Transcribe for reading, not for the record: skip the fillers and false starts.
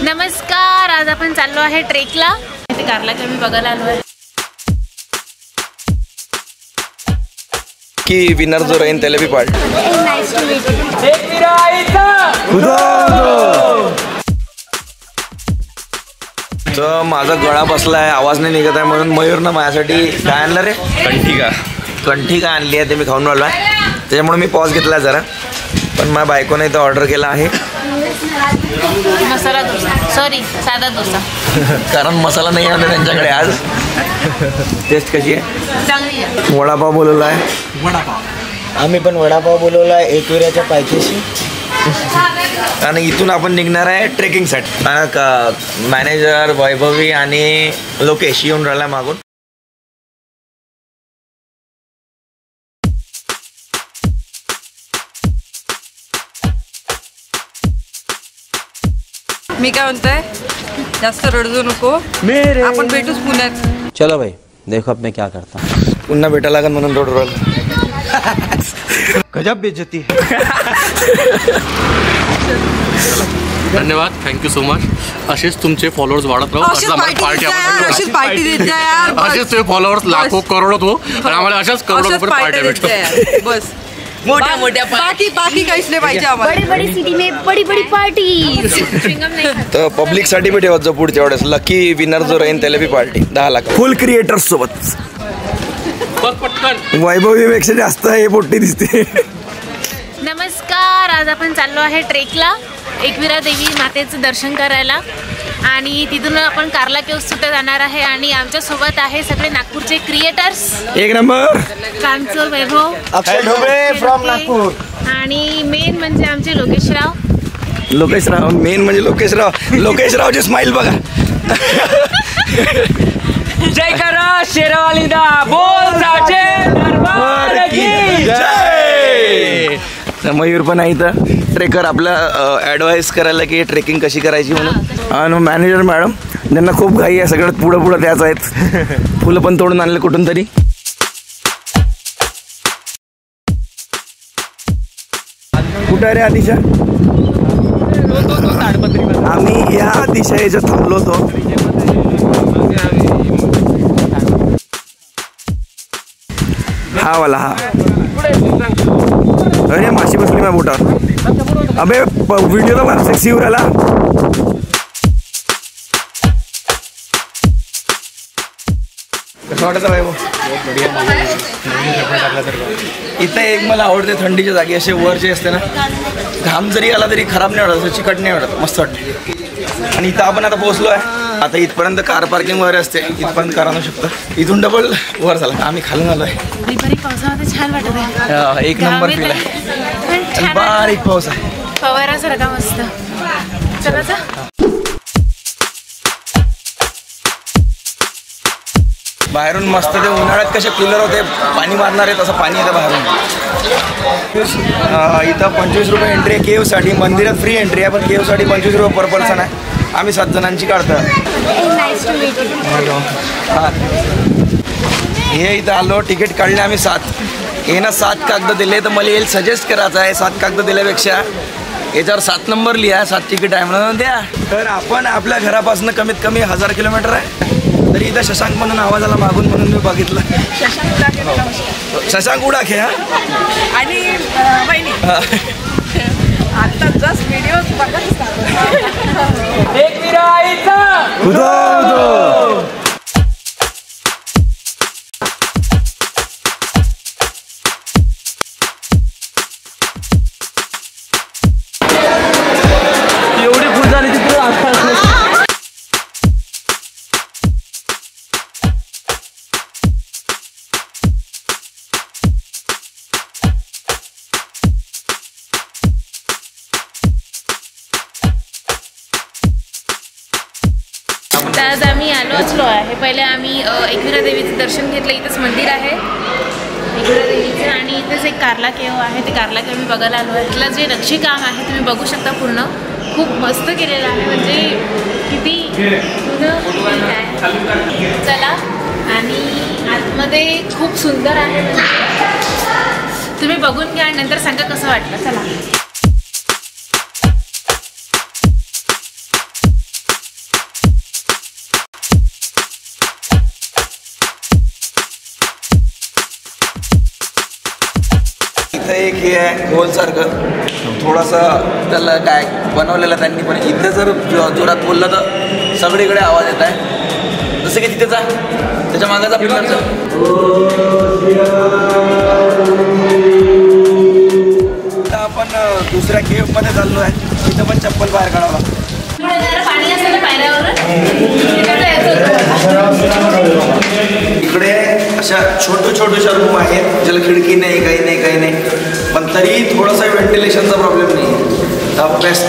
नमस्कार, आज आपण चाललो आहे ट्रेकला. इथे कारला कमी बघायला आलो आहे की विनर जो राहील त्याला बी पार्ट. तर माझा गळा बसलाय, आवाज नाही निघत आहे, म्हणून मयूरनं माझ्यासाठी काय आणलं रे? कंठिका आणली आहे, ते मी खाऊन राहिलो आहे. त्याच्यामुळे मी पॉज घेतला जरा. पण माझ्या बायकोने इथं ऑर्डर केला आहे मसाला डोसा, सॉरी साधा डोसा. कारण मसाला नाही आहे त्यांच्याकडे आज. टेस्ट कशी आहे? चांगली आहे. वडापाव बोलवला आहे. आम्ही पण वडापाव बोलवला आहे एकविराच्या पायथ्याशी. आणि इथून आपण निघणार आहे ट्रेकिंगसाठी. मॅनेजर वैभवी आणि लोकेश येऊन राहिला मागून. मी काय म्हणतोय, जास्त रडजू नको, आपण भेटूच पुण्यात. चलो भाई, देखो अब मैं क्या करता हूँ. पुन्हा भेटा लागेल म्हणून रडू राहिला. गजब बेइज्जती. धन्यवाद, थँक्यू सो मच. असेच तुमचे फॉलोअर्स वाढत राहू. अशीच पार्टी देत जा यार. असेच तुझे फॉलोअर्स लाखो करोडो हो आणि आम्हाला अशाच करोडो पार्ट्या भेटतो. बस मोठ्या बाकी काहीच नाही पाहिजे आम्हाला. बड़ी बड़ी सिटी में बड़ी बड़ी पार्टी. तर पब्लिकसाठी बी ठेवत जा पुढच्या वेळेस. लकी विनर जो राहील त्याला बी पार्टी 10 लाख. फुल क्रिएटर्स सोबत. वैभवीपेक्षा जास्त हे पोट्टी दिसते. नमस्कार, आज आपण चाललो आहे ट्रेकला एकविरा देवी मातेचं दर्शन करायला. आणि तिथून आपण कारला केव्ज सुद्धा जाणार आहे. आणि आमच्या सोबत आहे सगळे नागपूरचे क्रिएटर्स. एक नंबर कांचो वैभव, अक्षय ढोबळे फ्रॉम नागपूर. आणि मेन म्हणजे आमचे लोकेशराव. मेन म्हणजे लोकेशरावची स्माइल बघा. जय करा शेरवाली दा बोल साचे दरबार की जय. मयूर पण आहे इथं. ट्रेकर आपला ॲडवाईस करायला की ट्रेकिंग कशी करायची म्हणून. आणि मॅनेजर मॅडम ज्यांना खूप घाई आहे, सगळ्यात पुढं त्याच आहेत. फुलं पण तोडून आणले कुठून तरी. कुठं रे आदिशा? आम्ही या दिशा याच्यात थांबलो होतो. हा वाला हा. अरे माशी बसली माझ्या बोटावर. अबे व्हिडिओ तर सेक्सी वर आला. कसं वाटतं बाई? इथं एक मला आवडते थंडीच्या जागी असे वर जे असते ना, घाम जरी आला तरी खराब नाही वाटत, असं चिकट नाही वाटत, मस्त वाटतं. आणि इथं आपण आता पोहोचलो आहे. आता इथपर्यंत कार पार्किंग वगैरे असते, इथपर्यंत कार आणू शकतो. इथून डबल वर झाला. आम्ही खालून आलो आहे. पावसामध्ये छान वाटत आहे. एक नंबर फील आहे. बारीक पाऊस आहे. फवारासारखा मस्त. चला जा. बाहेरून मस्त ते उन्हाळ्यात कसे कूलर होते पाणी मारणार आहे, तसं पाणी येतं बाहेरून. इथं 25 रुपये एंट्री आहे केव्हसाठी. मंदिरात फ्री एंट्री आहे, पण केव्हसाठी 25 रुपये पर पर्सन आहे. आम्ही 7 जणांची काढतो. हां, हे इथं आलो, तिकीट काढले आम्ही 7. येणं 7 कागद दिले. तर मला येईल सजेस्ट करायचं आहे 7 कागद दिल्यापेक्षा याच्यावर 7 नंबर लिहा, 7 तिकीट आहे म्हणून द्या. तर आपण आपल्या घरापासून कमीत कमी 1000 किलोमीटर आहे. तरी इथं शशांक म्हणून आवाज आला मागून, म्हणून मी बघितलं. शशांक उडाखे. हा, आणि बहिणी आता जस्ट व्हिडिओ एवढी फुल झाली तिथे. आज आम्ही आलोच आहे. पहिले आम्ही एकविरा देवीचं दर्शन घेतलं. इथंच मंदिर आहे एकविरा देवीचं. आणि इथंच एक कारला केव्ह आहे. ते कारला केव्ह मी बघायला आलो आहे. तिथलं जे नक्षीकाम आहे तुम्ही बघू शकता. पूर्ण खूप मस्त केलेलं आहे. म्हणजे किती चला. आणि आतमध्ये खूप सुंदर आहे. तुम्ही बघून घ्या आणि नंतर सांगा कसं वाटलं. चला. एक हे आहे गोलसारखं थोडासा त्याला काय बनवलेलं त्यांनी, पण इथे जर जोरात बोललं तर सगळीकडे आवाज येत आहे. जसं की तिथेचा त्याच्या मागाचा पिलरचा. आता आपण दुसऱ्या केव्हमध्ये चाललो आहे. तिथं पण चप्पल बाहेर काढावा. पाणी असेल ना पायऱ्यावर इकडे अशा छोट्याशा रूम आहेत ज्याला खिडकी नाही, काही नाही, पण तरी थोडासा व्हेंटिलेशनचा प्रॉब्लेम नाही. बेस्ट.